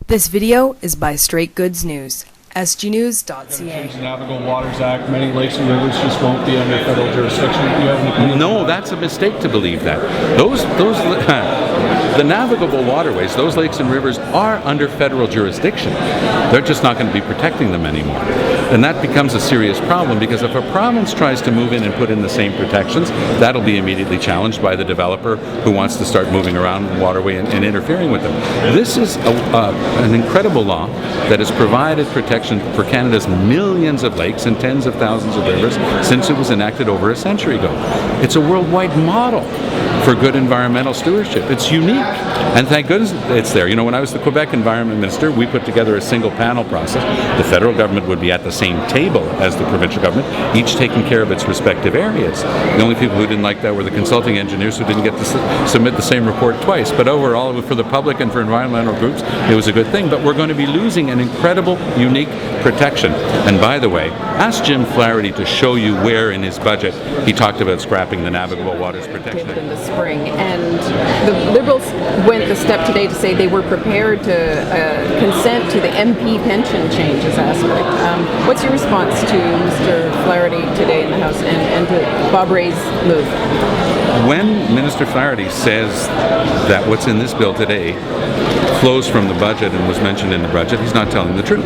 This video is by Straight Goods News, SGNews.ca. Change the Navigable Waters Act. Many lakes and rivers just won't be under federal jurisdiction. Do you have an opinion? No, that's a mistake to believe that. The navigable waterways, those lakes and rivers are under federal jurisdiction. They're just not going to be protecting them anymore. And that becomes a serious problem because if a province tries to move in and put in the same protections, that'll be immediately challenged by the developer who wants to start moving around the waterway and interfering with them. This is an incredible law that has provided protection for Canada's millions of lakes and tens of thousands of rivers since it was enacted over a century ago. It's a worldwide model for good environmental stewardship. It's unique, and thank goodness it's there. You know, when I was the Quebec Environment Minister, we put together a single panel process. The federal government would be at the same table as the provincial government, each taking care of its respective areas. The only people who didn't like that were the consulting engineers who didn't get to submit the same report twice. But overall, for the public and for environmental groups, it was a good thing. But we're going to be losing an incredible, unique protection. And by the way, ask Jim Flaherty to show you where in his budget he talked about scrapping the Navigable Waters Protection Act. In the spring, and the Liberals went the step today to say they were prepared to consent to the MP pension changes aspect. What's your response to Mr. Flaherty today in the House and to Bob Rae's move? When Minister Flaherty says that what's in this bill today flows from the budget and was mentioned in the budget, he's not telling the truth.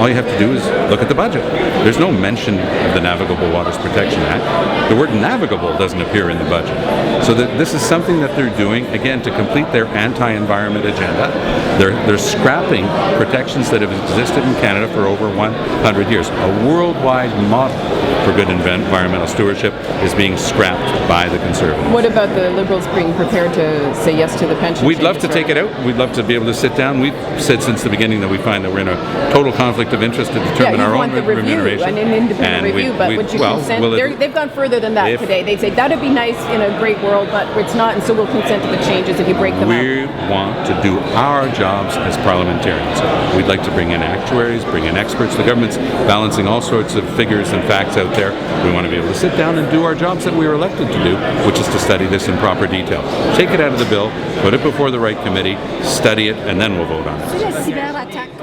All you have to do is look at the budget. There's no mention of the Navigable Waters Protection Act. The word navigable doesn't appear in the budget. So this is something that they're doing, again, to complete their anti-environment agenda. They're scrapping protections that have existed in Canada for over 100 years. A worldwide model for good environmental stewardship is being scrapped by the Conservatives. What about the Liberals being prepared to say yes to the pension We'd changes? love to take it out. We'd love to be able to sit down. We've said since the beginning that we find that we're in a total conflict of interest to determine our own remuneration. An independent review, but would you consent? They've gone further than that today. They say that'd be nice in a great world, but it's not, and so we'll consent to the changes if you break them out. We want to do our jobs as parliamentarians. We'd like to bring in actuaries, bring in experts. The government's balancing all sorts of figures and facts out there. We want to be able to sit down and do our jobs that we were elected to do, which is to study this in proper detail. Take it out of the bill, put it before the right committee, study it, and then we'll vote on it.